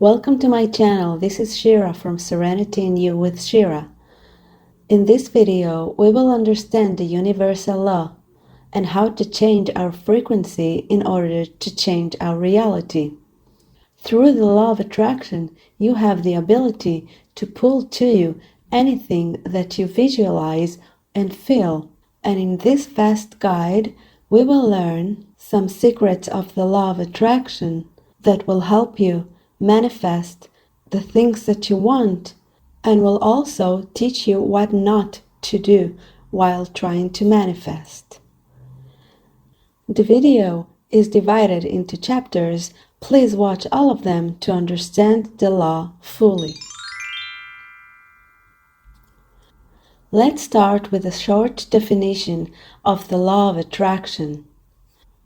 Welcome to my channel. This is Shira from Serenity in You with Shira. In this video, we will understand the universal law and how to change our frequency in order to change our reality. Through the law of attraction, you have the ability to pull to you anything that you visualize and feel. And in this fast guide, we will learn some secrets of the law of attraction that will help you manifest the things that you want and will also teach you what not to do while trying to manifest. The video is divided into chapters. Please watch all of them to understand the law fully. Let's start with a short definition of the law of attraction.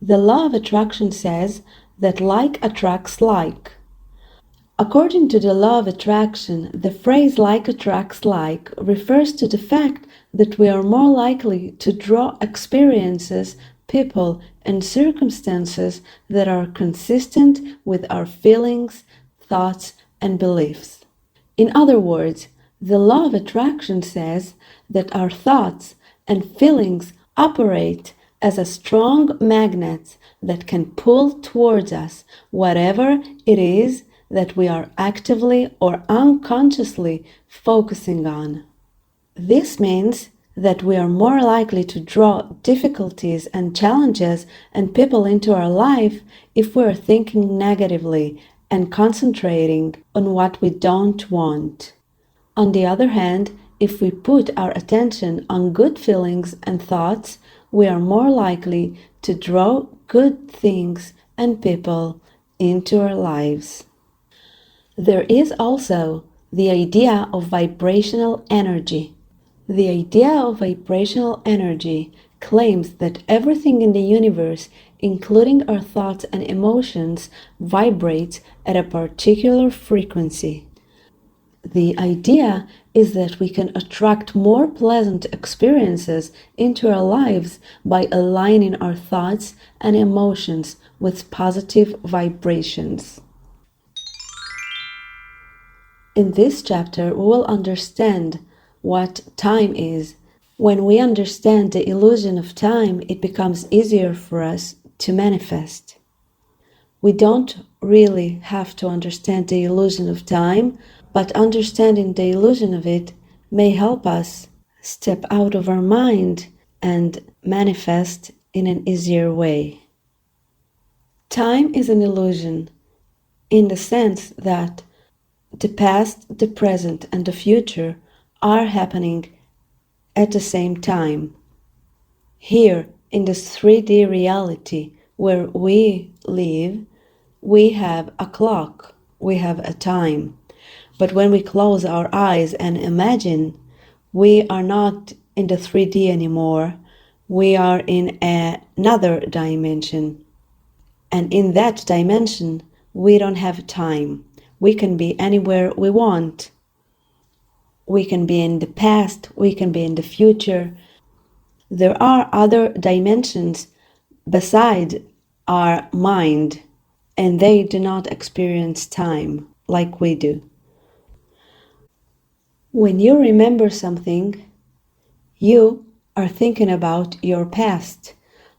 The law of attraction says that like attracts like. According to the law of attraction, the phrase like attracts like refers to the fact that we are more likely to draw experiences, people, and circumstances that are consistent with our feelings, thoughts, and beliefs. In other words, the law of attraction says that our thoughts and feelings operate as a strong magnet that can pull towards us whatever it is that we are actively or unconsciously focusing on. This means that we are more likely to draw difficulties and challenges and people into our life if we are thinking negatively and concentrating on what we don't want. On the other hand, if we put our attention on good feelings and thoughts, we are more likely to draw good things and people into our lives. There is also the idea of vibrational energy. The idea of vibrational energy claims that everything in the universe, including our thoughts and emotions, vibrates at a particular frequency. The idea is that we can attract more pleasant experiences into our lives by aligning our thoughts and emotions with positive vibrations. In this chapter, we will understand what time is. When we understand the illusion of time, it becomes easier for us to manifest. We don't really have to understand the illusion of time, but understanding the illusion of it may help us step out of our mind and manifest in an easier way. Time is an illusion in the sense that the past, the present, and the future are happening at the same time. Here, in this 3D reality where we live, we have a clock, we have a time. But when we close our eyes and imagine, we are not in the 3D anymore. We are in another dimension. And in that dimension, we don't have time. We can be anywhere we want. We can be in the past, we can be in the future. There are other dimensions beside our mind, and they do not experience time like we do. When you remember something, you are thinking about your past,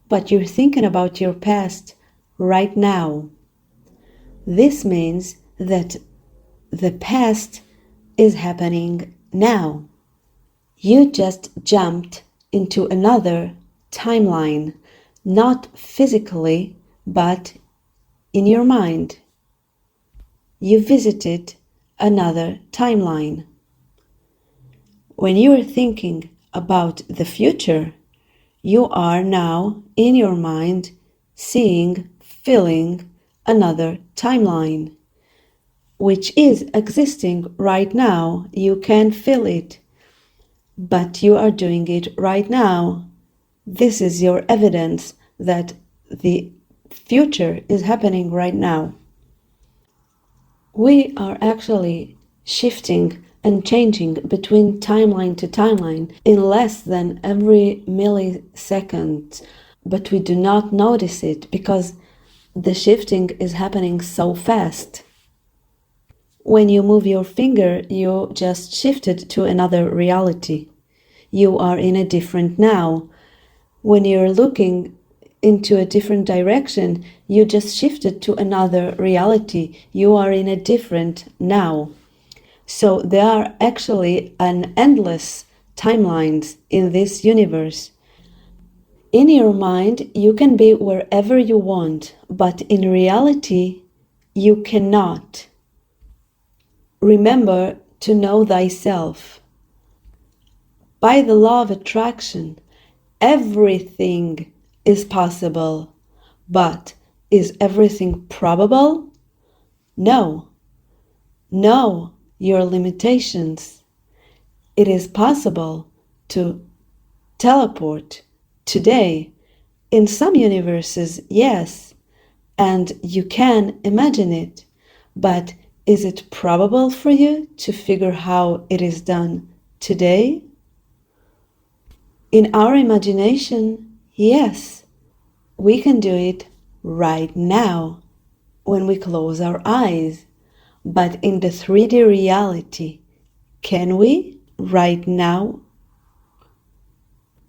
but you're thinking about your past right now. This means that the past is happening now. You just jumped into another timeline, not physically, but in your mind. You visited another timeline. When you are thinking about the future, you are now in your mind seeing, feeling another timeline, which is existing right now. You can feel it, but you are doing it right now. This is your evidence that the future is happening right now. We are actually shifting and changing between timeline to timeline in less than every millisecond, but we do not notice it because the shifting is happening so fast. When you move your finger, you just shifted to another reality. You are in a different now. When you're looking into a different direction, you just shifted to another reality. You are in a different now. So there are actually an endless timelines in this universe. In your mind, you can be wherever you want, but in reality, you cannot. Remember to know thyself. By the law of attraction, everything is possible, but is everything probable? No. Know your limitations. It is possible to teleport today. In some universes, yes, and you can imagine it, but is it probable for you to figure how it is done today? In our imagination, yes, we can do it right now when we close our eyes. But in the 3D reality, can we right now?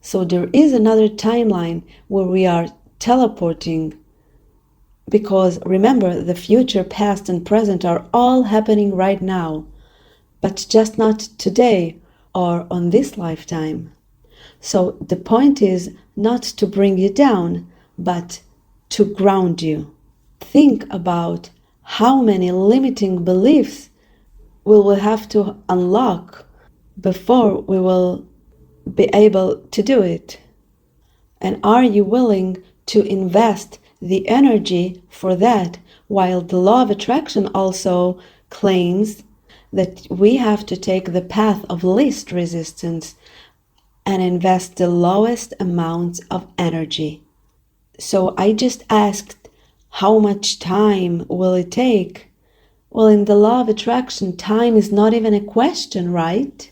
So there is another timeline where we are teleporting, because remember, the future, past, and present are all happening right now, but just not today or on this lifetime. So the point is not to bring you down, but to ground you. Think about how many limiting beliefs we will have to unlock before we will be able to do it. And are you willing to invest the energy for that, while the law of attraction also claims that we have to take the path of least resistance and invest the lowest amounts of energy. So I just asked, how much time will it take? Well, in the law of attraction, time is not even a question, right?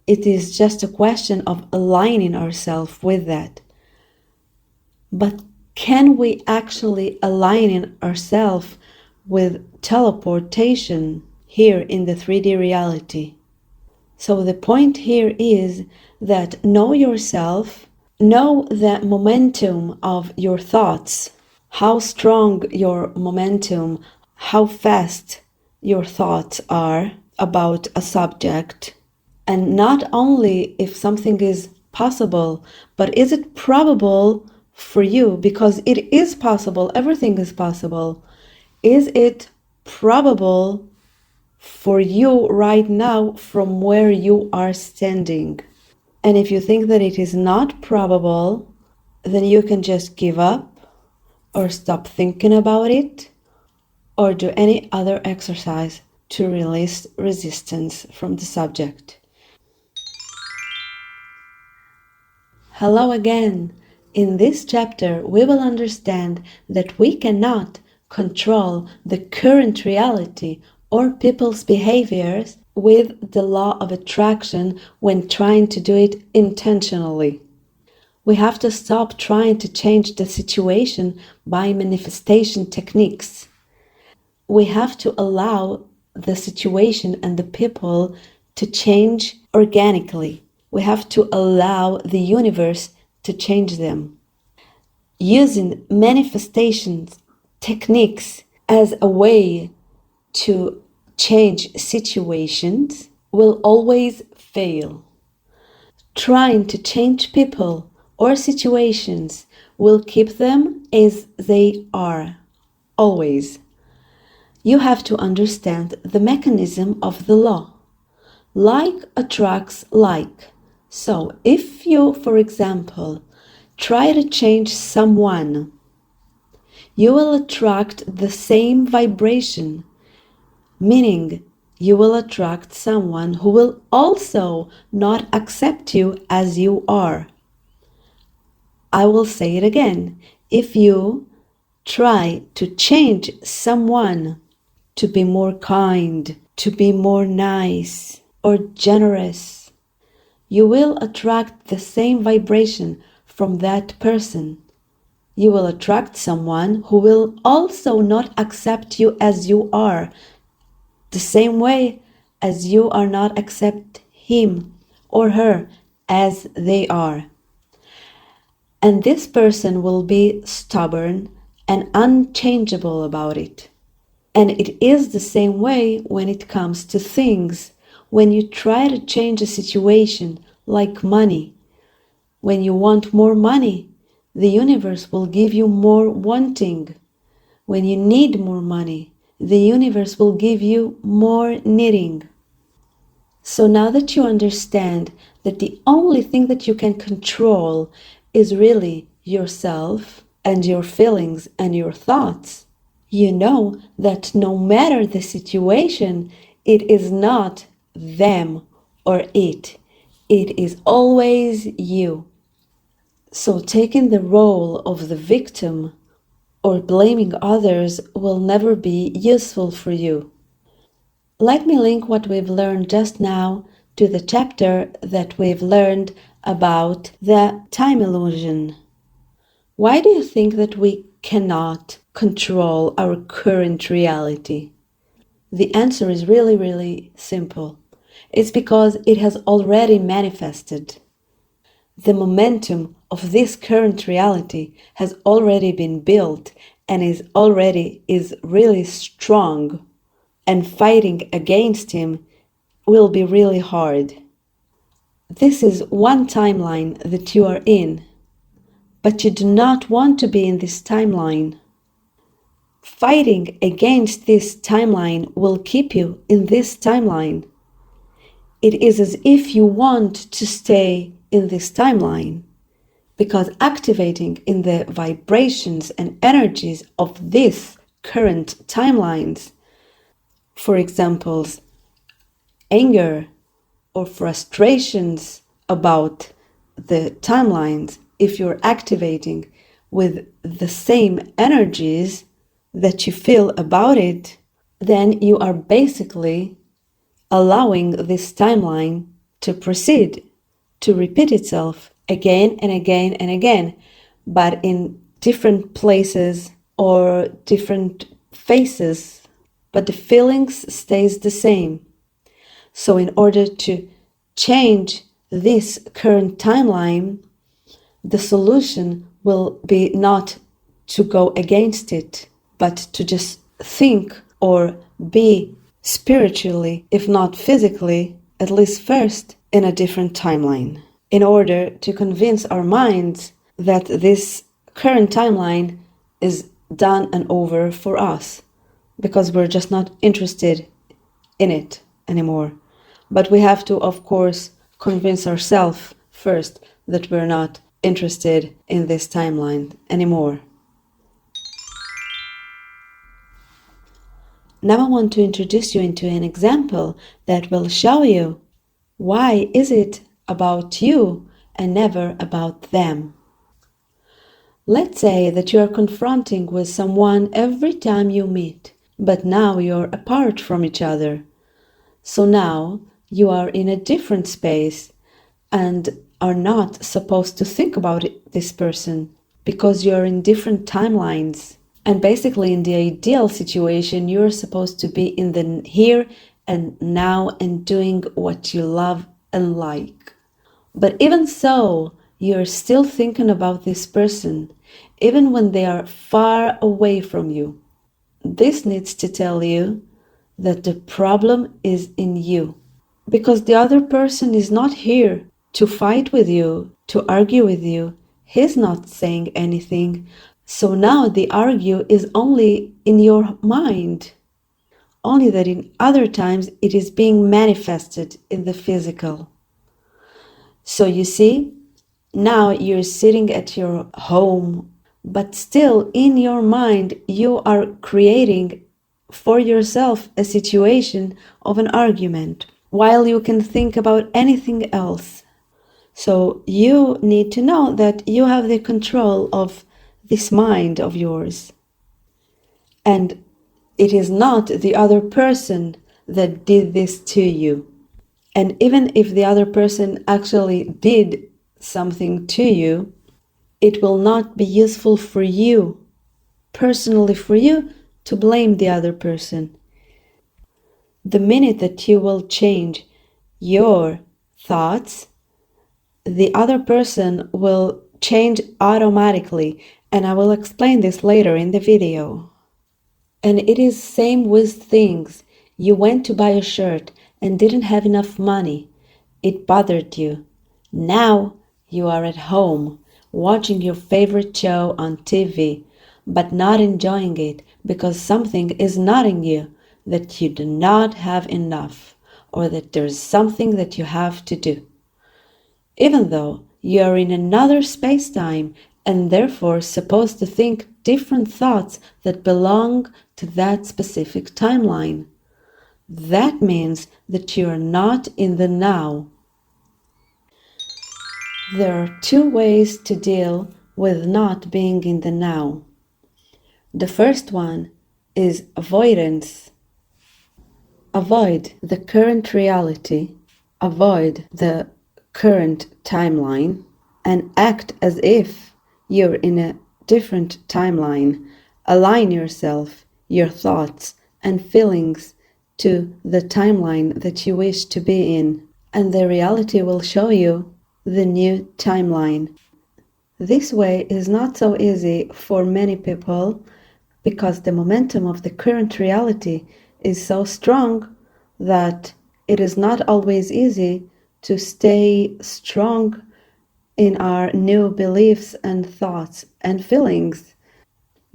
It is just a question of aligning ourselves with that. But can we actually align ourselves with teleportation here in the 3D reality? So the point here is that know yourself, know the momentum of your thoughts, how strong your momentum, how fast your thoughts are about a subject. And not only if something is possible, but is it probable for you? Because it is possible, everything is possible. Is it probable for you right now from where you are standing? And if you think that it is not probable, then you can just give up or stop thinking about it or do any other exercise to release resistance from the subject. Hello again. In this chapter, we will understand that we cannot control the current reality or people's behaviors with the law of attraction when trying to do it intentionally. We have to stop trying to change the situation by manifestation techniques. We have to allow the situation and the people to change organically. We have to allow the universe to change them. Using manifestations techniques as a way to change situations will always fail. Trying to change people or situations will keep them as they are, always. You have to understand the mechanism of the law. Like attracts like. So if you, for example, try to change someone, you will attract the same vibration, meaning you will attract someone who will also not accept you as you are. I will say it again. If you try to change someone to be more kind, to be more nice or generous, you will attract the same vibration from that person. You will attract someone who will also not accept you as you are. the same way as you are not accept him or her as they are. And this person will be stubborn and unchangeable about it. And it is the same way when it comes to things. When you try to change a situation, like money, when you want more money, the universe will give you more wanting. When you need more money, the universe will give you more needing. So now that you understand that the only thing that you can control is really yourself and your feelings and your thoughts, you know that no matter the situation, it is not them or it. It is always you. So taking the role of the victim or blaming others will never be useful for you. Let me link what we've learned just now to the chapter that we've learned about the time illusion. Why do you think that we cannot control our current reality? The answer is really, really simple. It's because it has already manifested. The momentum of this current reality has already been built and is really strong, and fighting against him will be really hard. This is one timeline that you are in, but you do not want to be in this timeline. Fighting against this timeline will keep you in this timeline. It is as if you want to stay in this timeline, because activating in the vibrations and energies of this current timelines, for example, anger or frustrations about the timelines, if you're activating with the same energies that you feel about it, then you are basically allowing this timeline to proceed, to repeat itself again and again and again, but in different places or different faces, but the feelings stays the same. So in order to change this current timeline, the solution will be not to go against it, but to just think or be spiritually, if not physically, at least first, in a different timeline, in order to convince our minds that this current timeline is done and over for us, because we're just not interested in it anymore. But we have to, of course, convince ourselves first that we're not interested in this timeline anymore. Now I want to introduce you into an example that will show you why is it about you and never about them. Let's say that you are confronting with someone every time you meet, but now you're apart from each other. So now you are in a different space and are not supposed to think about this person because you're in different timelines. And basically, in the ideal situation, you're supposed to be in the here and now and doing what you love and like. But even so, you're still thinking about this person, even when they are far away from you. This needs to tell you that the problem is in you, because the other person is not here to fight with you, to argue with you. He's not saying anything. So now the argue is only in your mind, only that in other times it is being manifested in the physical. So you see, now you're sitting at your home, but still in your mind you are creating for yourself a situation of an argument, while you can think about anything else. So you need to know that you have the control of this mind of yours. And it is not the other person that did this to you. And even if the other person actually did something to you, it will not be useful for you, personally for you, to blame the other person. The minute that you will change your thoughts, the other person will change automatically, and I will explain this later in the video. And it is same with things. You went to buy a shirt and didn't have enough money. It bothered you. Now you are at home watching your favorite show on TV, but not enjoying it because something is nagging you that you do not have enough, or that there's something that you have to do. Even though you are in another space-time and therefore supposed to think different thoughts that belong to that specific timeline. That means that you are not in the now. There are two ways to deal with not being in the now. The first one is avoidance. Avoid the current reality, avoid the current timeline, and act as if you're in a different timeline. Align yourself, your thoughts and feelings to the timeline that you wish to be in, and the reality will show you the new timeline. This way is not so easy for many people because the momentum of the current reality is so strong that it is not always easy to stay strong in our new beliefs and thoughts and feelings.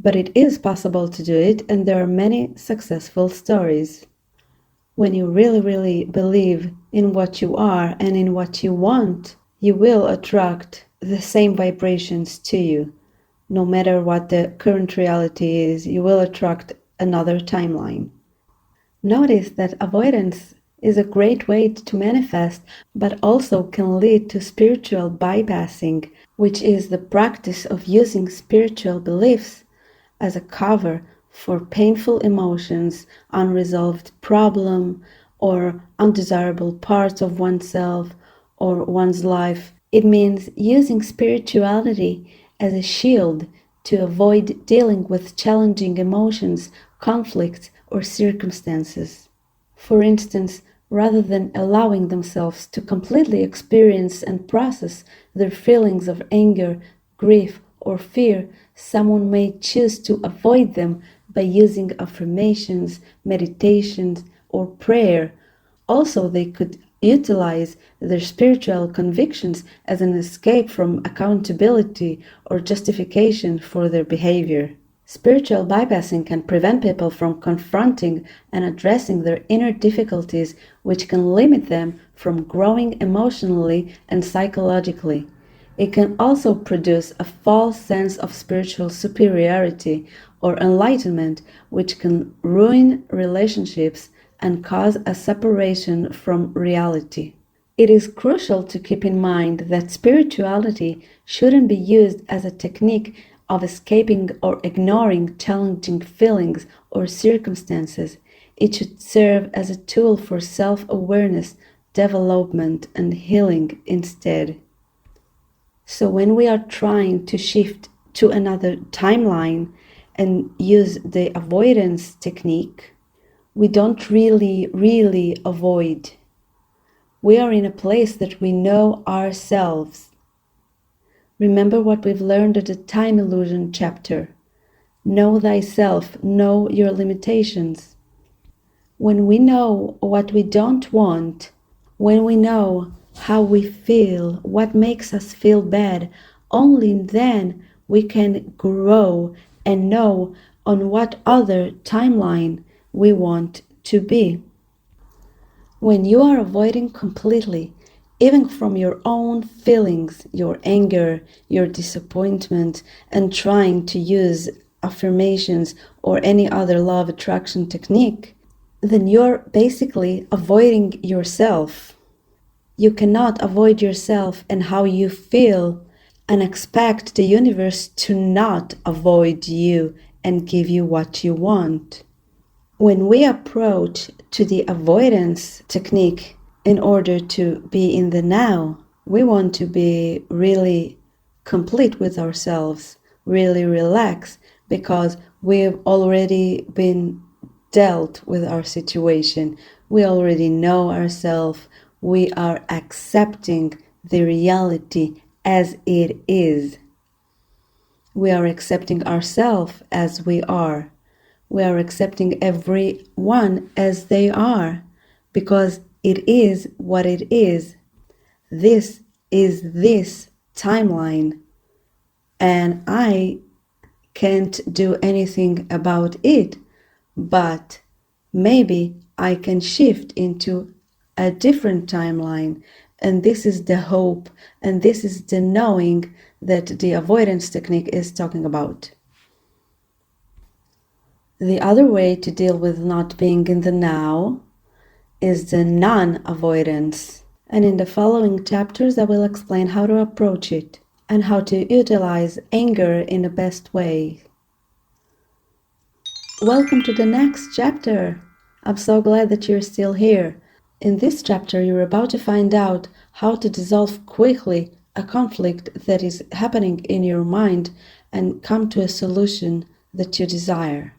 But it is possible to do it, and there are many successful stories. When you really believe in what you are and in what you want, you will attract the same vibrations to you. No matter what the current reality is, you will attract another timeline. Notice that avoidance is a great way to manifest, but also can lead to spiritual bypassing, which is the practice of using spiritual beliefs as a cover for painful emotions, unresolved problem, or undesirable parts of oneself or one's life. It means using spirituality as a shield to avoid dealing with challenging emotions, conflicts, or circumstances. For instance, rather than allowing themselves to completely experience and process their feelings of anger, grief, or fear, someone may choose to avoid them by using affirmations, meditations, or prayer. Also, they could utilize their spiritual convictions as an escape from accountability or justification for their behavior. Spiritual bypassing can prevent people from confronting and addressing their inner difficulties, which can limit them from growing emotionally and psychologically. It can also produce a false sense of spiritual superiority or enlightenment, which can ruin relationships and cause a separation from reality. It is crucial to keep in mind that spirituality shouldn't be used as a technique of escaping or ignoring challenging feelings or circumstances. It should serve as a tool for self-awareness, development, and healing instead. So when we are trying to shift to another timeline and use the avoidance technique, we don't really avoid. We are in a place that we know ourselves. Remember what we've learned at the time illusion chapter. Know thyself, know your limitations. When we know what we don't want, when we know how we feel, what makes us feel bad, only then we can grow and know on what other timeline we want to be. When you are avoiding completely, even from your own feelings, your anger, your disappointment, and trying to use affirmations or any other law of attraction technique, then you're basically avoiding yourself. You cannot avoid yourself and how you feel and expect the universe to not avoid you and give you what you want. When we approach to the avoidance technique in order to be in the now, we want to be really complete with ourselves, really relax, because we've already been dealt with our situation. We already know ourselves. We are accepting the reality as it is. We are accepting ourselves as we are. We are accepting everyone as they are, because it is what it is. This is this timeline, and I can't do anything about it, but maybe I can shift into a different timeline. And this is the hope, and this is the knowing that the avoidance technique is talking about. The other way to deal with not being in the now is the non-avoidance. And in the following chapters, I will explain how to approach it and how to utilize anger in the best way. Welcome to the next chapter. I'm so glad that you're still here. In this chapter, you're about to find out how to dissolve quickly a conflict that is happening in your mind and come to a solution that you desire.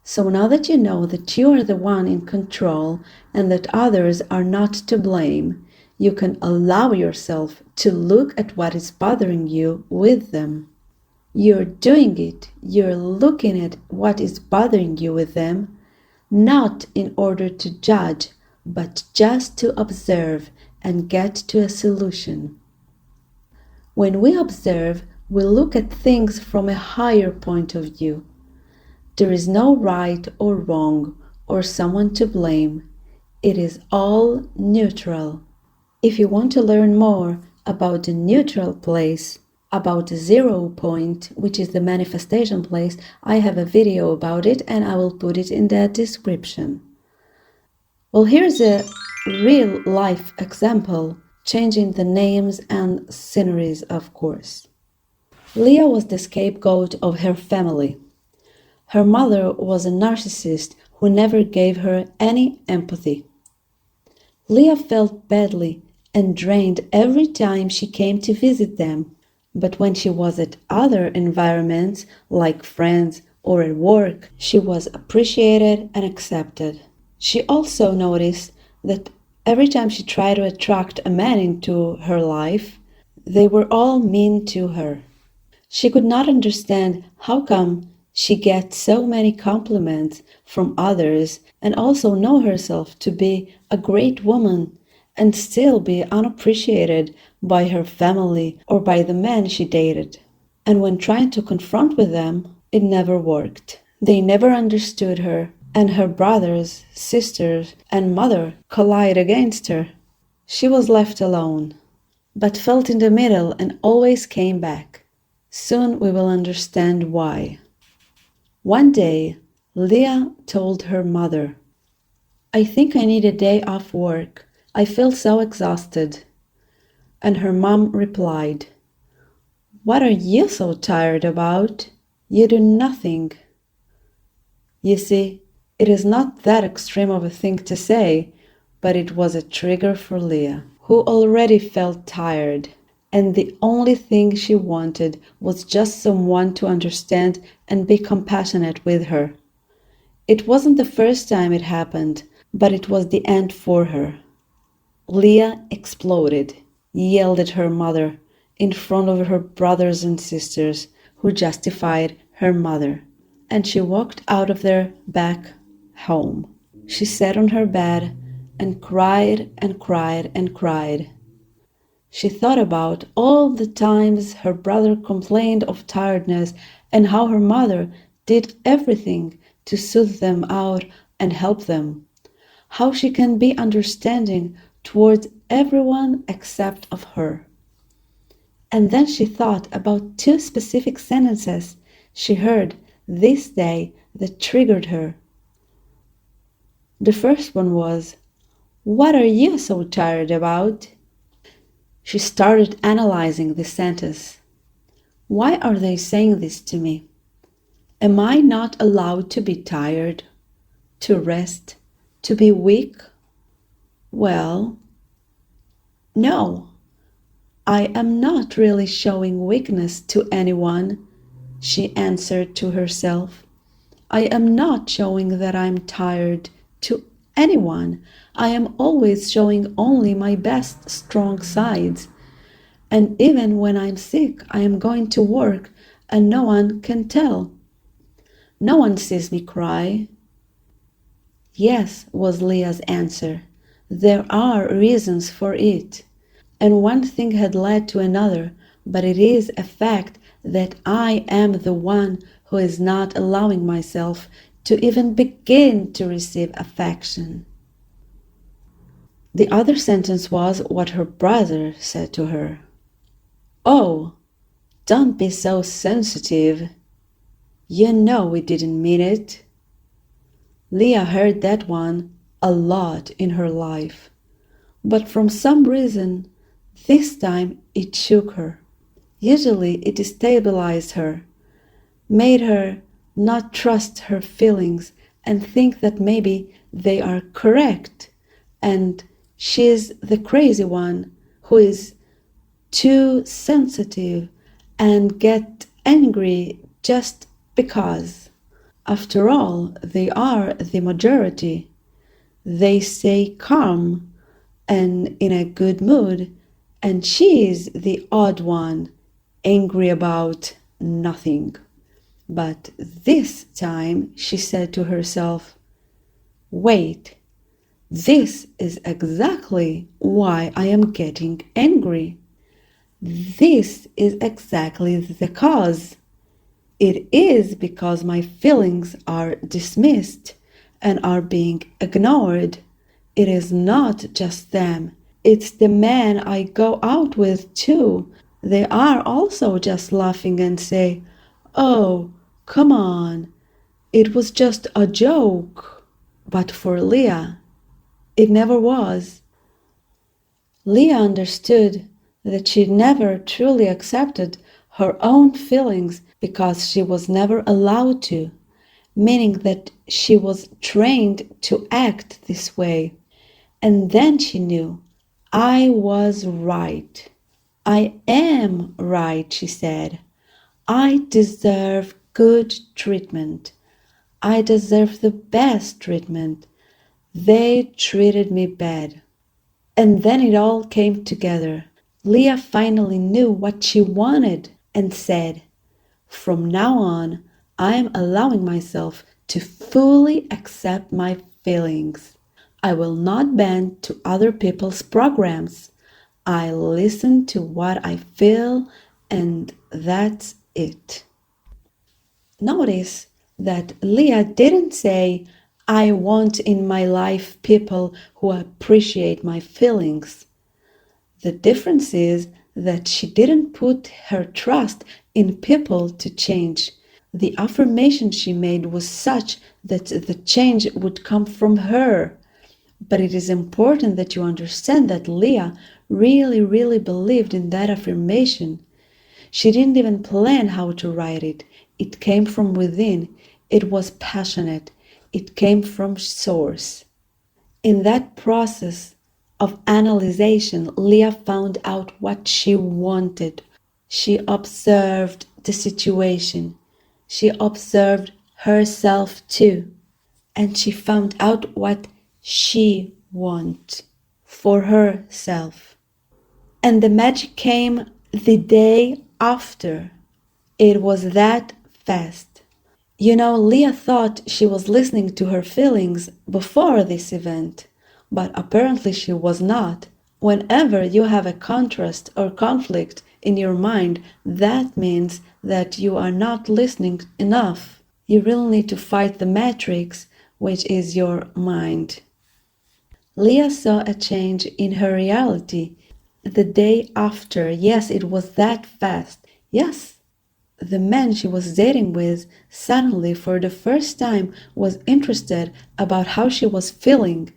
So now that you know that you are the one in control and that others are not to blame, you can allow yourself to look at what is bothering you with them. You're doing it, you're looking at what is bothering you with them, not in order to judge, but just to observe and get to a solution. When we observe, we look at things from a higher point of view. There is no right or wrong or someone to blame. It is all neutral. If you want to learn more about the neutral place, about the 0 point, which is the manifestation place, I have a video about it and I will put it in the description. Well, here's a real life example, changing the names and sceneries, of course. Leah was the scapegoat of her family. Her mother was a narcissist who never gave her any empathy. Leah felt badly and drained every time she came to visit them. But when she was at other environments, like friends or at work, she was appreciated and accepted. She also noticed that every time she tried to attract a man into her life, they were all mean to her. She could not understand how come she gets so many compliments from others and also know herself to be a great woman and still be unappreciated by her family or by the men she dated. And when trying to confront with them, it never worked. They never understood her, and her brothers, sisters, and mother collide against her. She was left alone, but felt in the middle and always came back. Soon we will understand why. One day, Leah told her mother, "I think I need a day off work. I feel so exhausted." And her mom replied, "What are you so tired about? You do nothing." You see, it is not that extreme of a thing to say, but it was a trigger for Leah, who already felt tired, and the only thing she wanted was just someone to understand and be compassionate with her. It wasn't the first time it happened, but it was the end for her. Leah exploded, yelled at her mother in front of her brothers and sisters, who justified her mother, and she walked out of there back home. She sat on her bed and cried and cried and cried. She thought about all the times her brother complained of tiredness and how her mother did everything to soothe them out and help them. How she can be understanding towards everyone except of her. And then she thought about 2 specific sentences she heard this day that triggered her. The first one was, "What are you so tired about?" She started analyzing this sentence. Why are they saying this to me? Am I not allowed to be tired, to rest, to be weak? Well, no, I am not really showing weakness to anyone, she answered to herself. I am not showing that I'm tired to anyone. I am always showing only my best strong sides. And even when I'm sick, I am going to work and no one can tell. No one sees me cry. Yes, was Leah's answer. There are reasons for it. And one thing had led to another, but it is a fact that I am the one who is not allowing myself to even begin to receive affection. The other sentence was what her brother said to her. Oh, don't be so sensitive. You know we didn't mean it. Leah heard that one a lot in her life, but from some reason, this time it shook her. Usually it destabilized her, made her not trust her feelings and think that maybe they are correct and she's the crazy one who is too sensitive and get angry just because. After all, they are the majority. They stay calm and in a good mood, and she is the odd one, angry about nothing. But this time she said to herself, wait, this is exactly why I am getting angry. This is exactly the cause. It is because my feelings are dismissed and are being ignored. It is not just them. It's the men I go out with too. They are also just laughing and say, oh, come on. It was just a joke. But for Leah, it never was. Leah understood that she never truly accepted her own feelings because she was never allowed to, meaning that she was trained to act this way. And then she knew, I was right. I am right, she said. I deserve good treatment. I deserve the best treatment. They treated me bad. And then it all came together. Leah finally knew what she wanted and said, from now on, I am allowing myself to fully accept my feelings. I will not bend to other people's programs. I listen to what I feel, and that's it. Notice that Leah didn't say, I want in my life people who appreciate my feelings. The difference is that she didn't put her trust in people to change. The affirmation she made was such that the change would come from her. But it is important that you understand that Leah really believed in that affirmation. She didn't even plan how to write it. It came from within. It was passionate. It came from source. In that process of analyzation, Leah found out what she wanted. She observed the situation. She observed herself too. And she found out what she wants for herself. And the magic came the day after. It was that fast. You know, Leah thought she was listening to her feelings before this event, but apparently she was not. Whenever you have a contrast or conflict in your mind, that means that you are not listening enough. You really need to fight the matrix, which is your mind. Leah saw a change in her reality the day after. Yes, it was that fast. Yes, the man she was dating with suddenly for the first time was interested about how she was feeling.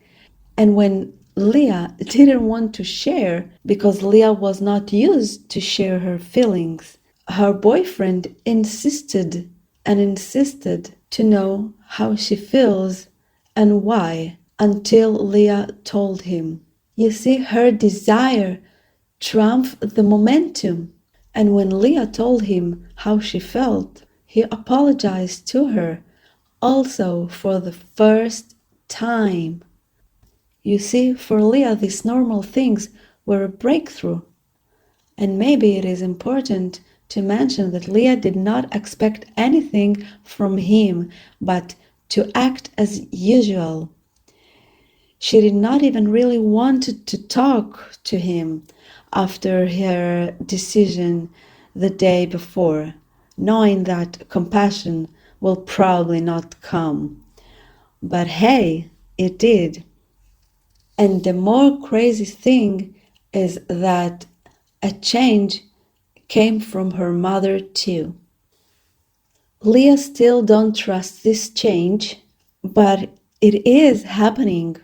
And when Leah didn't want to share because Leah was not used to share her feelings, her boyfriend insisted and insisted to know how she feels and why until Leah told him. You see, her desire trumped the momentum. And when Leah told him how she felt, he apologized to her also for the first time. You see, for Leah, these normal things were a breakthrough. And maybe it is important to mention that Leah did not expect anything from him but to act as usual. She did not even really want to talk to him after her decision the day before, knowing that compassion will probably not come. But hey, it did. And the more crazy thing is that a change came from her mother too. Leah still don't trust this change, but it is happening.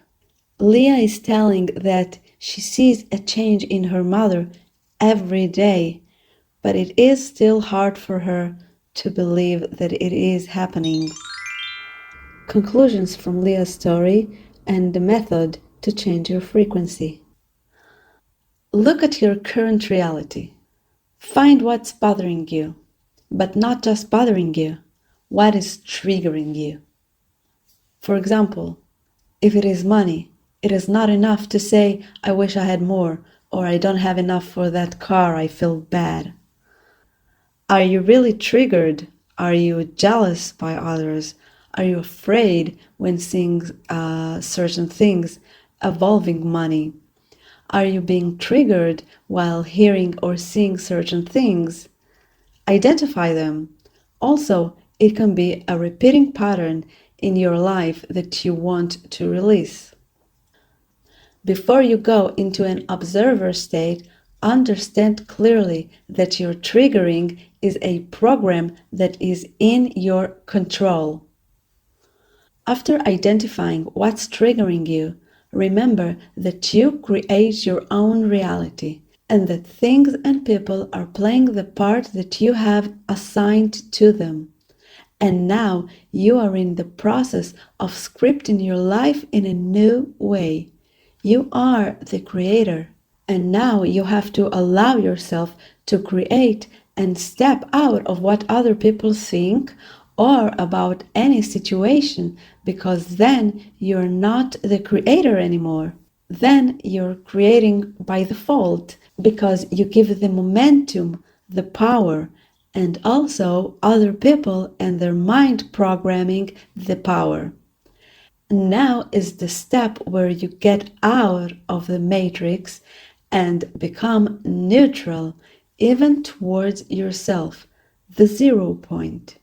Leah is telling that she sees a change in her mother every day, but it is still hard for her to believe that it is happening. Conclusions from Leah's story and the method to change your frequency. Look at your current reality. Find what's bothering you, but not just bothering you, what is triggering you. For example, if it is money, it is not enough to say, I wish I had more, or I don't have enough for that car, I feel bad. Are you really triggered? Are you jealous by others? Are you afraid when seeing certain things involving money? Are you being triggered while hearing or seeing certain things? Identify them. Also, it can be a repeating pattern in your life that you want to release. Before you go into an observer state, understand clearly that your triggering is a program that is in your control. After identifying what's triggering you, remember that you create your own reality and that things and people are playing the part that you have assigned to them. And now you are in the process of scripting your life in a new way. You are the creator, and now you have to allow yourself to create and step out of what other people think or about any situation, because then you're not the creator anymore. Then you're creating by default because you give the momentum, the power, and also other people and their mind programming the power. Now is the step where you get out of the matrix and become neutral, even towards yourself, the 0 point.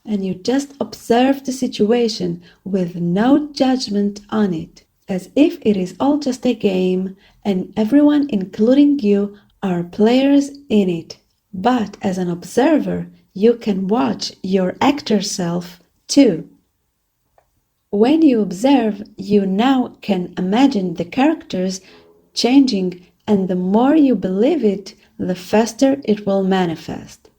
And you just observe the situation with no judgment on it, as if it is all just a game and everyone, including you, are players in it. But as an observer, you can watch your actor self too. When you observe, you now can imagine the characters changing, and the more you believe it, the faster it will manifest.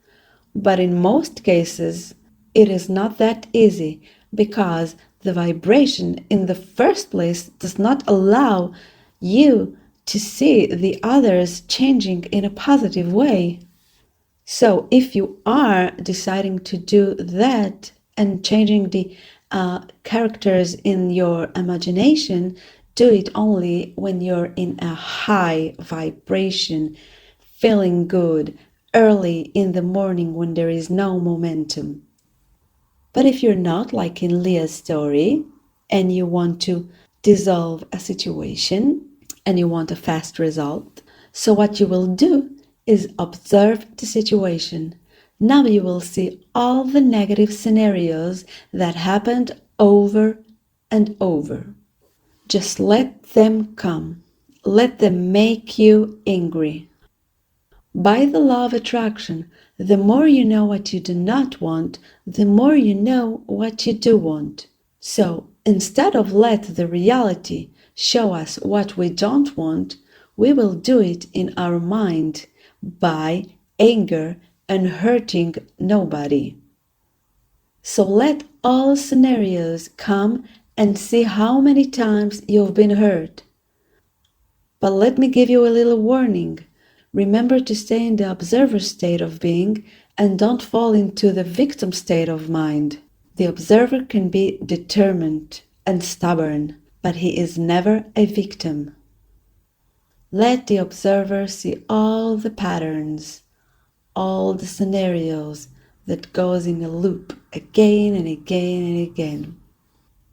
But in most cases, it is not that easy because the vibration in the first place does not allow you to see the others changing in a positive way. So if you are deciding to do that and changing the characters in your imagination, do it only when you're in a high vibration, feeling good, early in the morning when there is no momentum. But if you're not, like in Leah's story, and you want to dissolve a situation and you want a fast result, so what you will do is observe the situation. Now you will see all the negative scenarios that happened over and over. Just let them come. Let them make you angry. By the law of attraction, the more you know what you do not want, the more you know what you do want. So instead of let the reality show us what we don't want, we will do it in our mind by anger and hurting nobody. So let all scenarios come and see how many times you've been hurt. But let me give you a little warning. Remember to stay in the observer state of being and don't fall into the victim state of mind. The observer can be determined and stubborn, but he is never a victim. Let the observer see all the patterns, all the scenarios that goes in a loop again and again and again.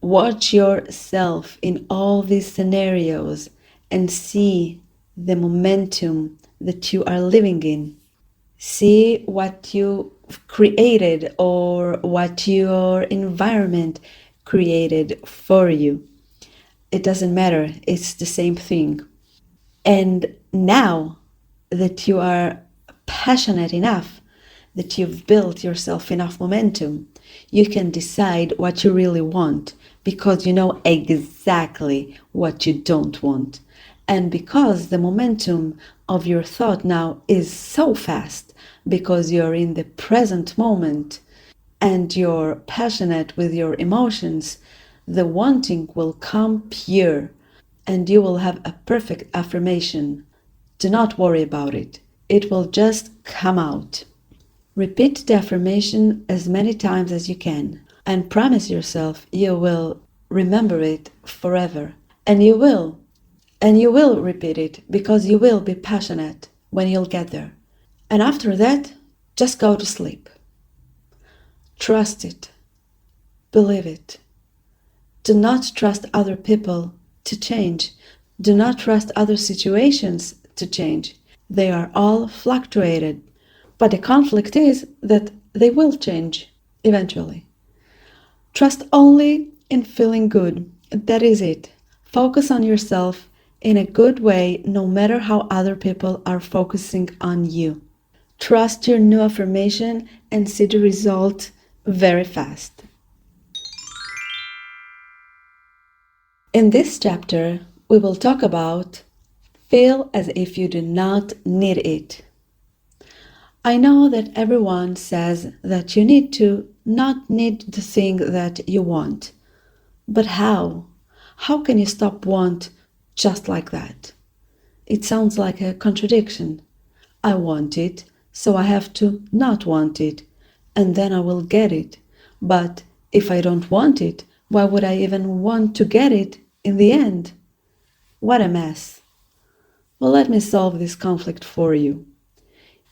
Watch yourself in all these scenarios and see the momentum that you are living in. See what you created or what your environment created for you. It doesn't matter, it's the same thing. And now that you are passionate enough, that you've built yourself enough momentum, you can decide what you really want because you know exactly what you don't want. And because the momentum of your thought now is so fast, because you're in the present moment and you're passionate with your emotions, the wanting will come pure and you will have a perfect affirmation. Do not worry about it. It will just come out. Repeat the affirmation as many times as you can and promise yourself you will remember it forever. And you will. And you will repeat it because you will be passionate when you'll get there. And after that, just go to sleep. Trust it. Believe it. Do not trust other people to change. Do not trust other situations to change. They are all fluctuated. But the conflict is that they will change eventually. Trust only in feeling good. That is it. Focus on yourself in a good way, no matter how other people are focusing on you. Trust your new affirmation and see the result very fast. In this chapter, we will talk about feel as if you do not need it. I know that everyone says that you need to not need the thing that you want. But how? How can you stop want just like that? It sounds like a contradiction. I want it, so I have to not want it, and then I will get it. But if I don't want it, why would I even want to get it in the end? What a mess. Well, let me solve this conflict for you.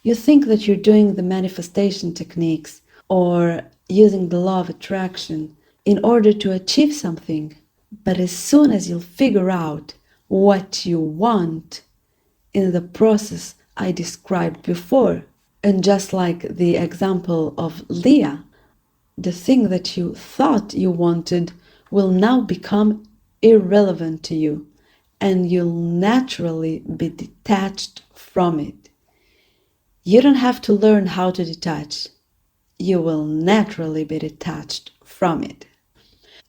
You think that you're doing the manifestation techniques or using the law of attraction in order to achieve something. But as soon as you'll figure out what you want in the process I described before, and just like the example of Leah, the thing that you thought you wanted will now become irrelevant to you, and you'll naturally be detached from it. You don't have to learn how to detach. You will naturally be detached from it.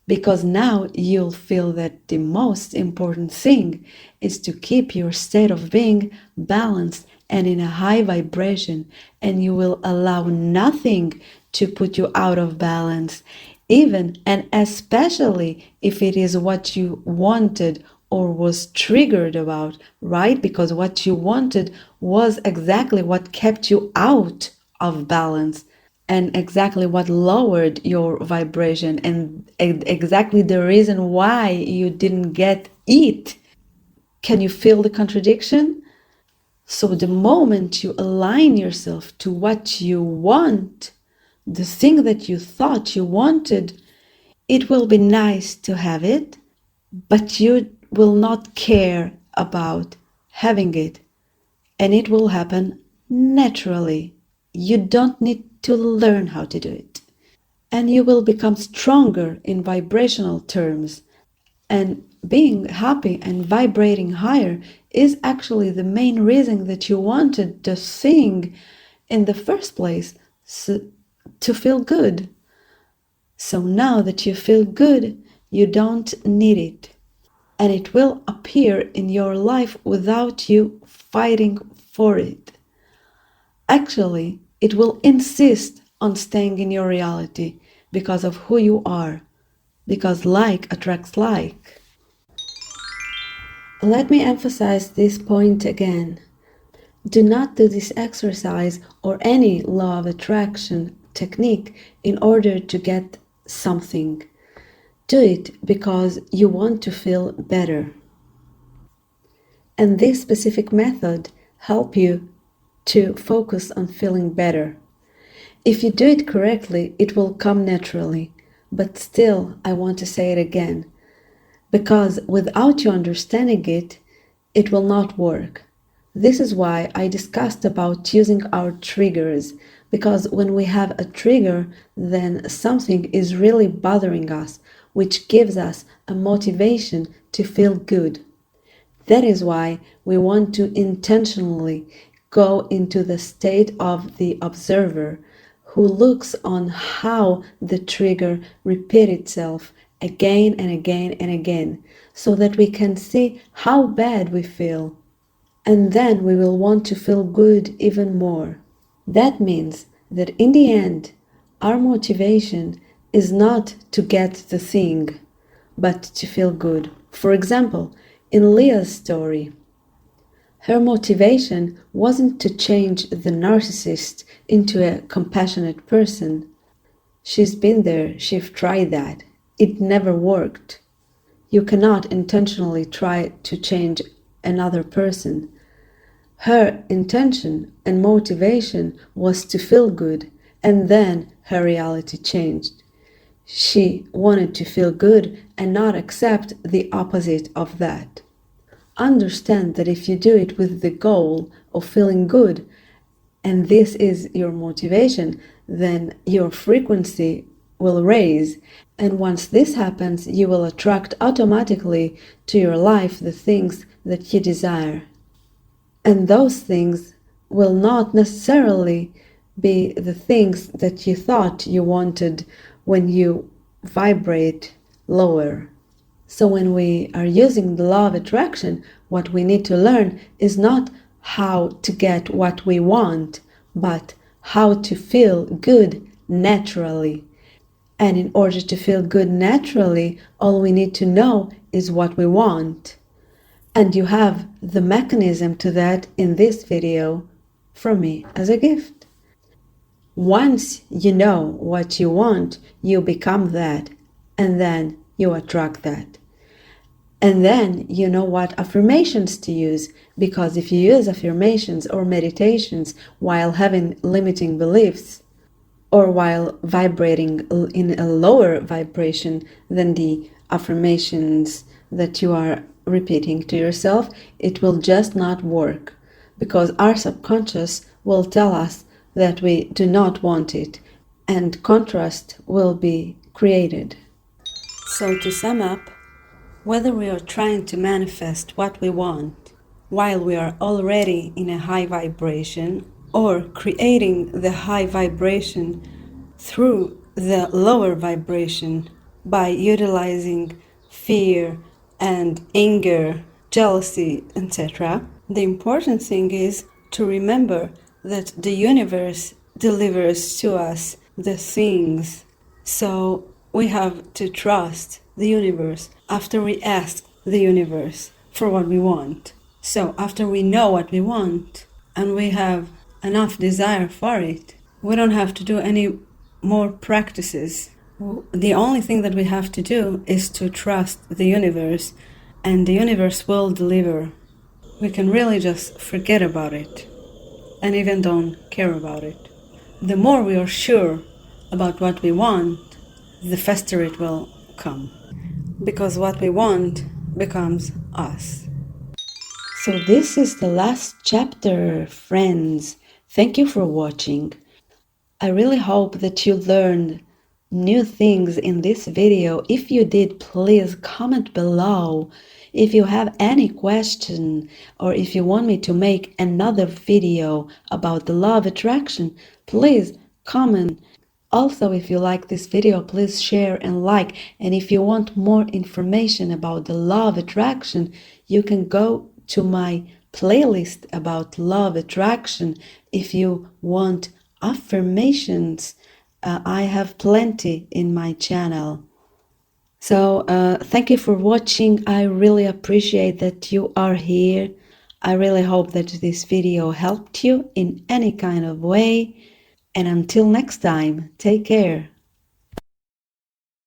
Because now you'll feel that the most important thing is to keep your state of being balanced and in a high vibration, and you will allow nothing to put you out of balance, even and especially if it is what you wanted or was triggered about, right? Because what you wanted was exactly what kept you out of balance and exactly what lowered your vibration and exactly the reason why you didn't get it. Can you feel the contradiction? So the moment you align yourself to what you want, the thing that you thought you wanted, it will be nice to have it, but you will not care about having it, and it will happen naturally. You don't need to learn how to do it. And you will become stronger in vibrational terms. And being happy and vibrating higher is actually the main reason that you wanted the thing in the first place, to feel good. So now that you feel good, you don't need it. And it will appear in your life without you fighting for it. Actually, it will insist on staying in your reality because of who you are, because like attracts like. Let me emphasize this point again. Do not do this exercise or any law of attraction technique in order to get something. Do it because you want to feel better. And this specific method helps you to focus on feeling better. If you do it correctly, it will come naturally. But still, I want to say it again, because without you understanding it, it will not work. This is why I discussed about using our triggers, because when we have a trigger, then something is really bothering us, which gives us a motivation to feel good. That is why we want to intentionally go into the state of the observer who looks on how the trigger repeats itself again and again and again, so that we can see how bad we feel. And then we will want to feel good even more. That means that in the end, our motivation is not to get the thing, but to feel good. For example, in Leah's story, her motivation wasn't to change the narcissist into a compassionate person. She's been there, she's tried that. It never worked. You cannot intentionally try to change another person. Her intention and motivation was to feel good, and then her reality changed. She wanted to feel good and not accept the opposite of that. Understand that if you do it with the goal of feeling good, and this is your motivation, then your frequency will raise. And once this happens, you will attract automatically to your life the things that you desire. And those things will not necessarily be the things that you thought you wanted when you vibrate lower. So when we are using the law of attraction, what we need to learn is not how to get what we want, but how to feel good naturally. And in order to feel good naturally, all we need to know is what we want. And you have the mechanism to that in this video from me as a gift. Once you know what you want, you become that, and then you attract that. And then you know what affirmations to use, because if you use affirmations or meditations while having limiting beliefs, or while vibrating in a lower vibration than the affirmations that you are repeating to yourself, it will just not work, because our subconscious will tell us that we do not want it, and contrast will be created. So to sum up, whether we are trying to manifest what we want while we are already in a high vibration, or creating the high vibration through the lower vibration by utilizing fear and anger, jealousy, etc., the important thing is to remember that the universe delivers to us the things. So we have to trust the universe after we ask the universe for what we want. So after we know what we want and we have enough desire for it, we don't have to do any more practices. The only thing that we have to do is to trust the universe, and the universe will deliver. We can really just forget about it and even don't care about it. The more we are sure about what we want, the faster it will come, because what we want becomes us. So this is the last chapter, friends. Thank you for watching. I really hope that you learned new things in this video. If you did, please comment below. If you have any question, or if you want me to make another video about the law of attraction, please comment. Also, if you like this video, please share and like. And if you want more information about the law of attraction, you can go to my playlist about law of attraction. If you want affirmations, I have plenty in my channel. So thank you for watching. I really appreciate that you are here. I really hope that this video helped you in any kind of way. And until next time, take care.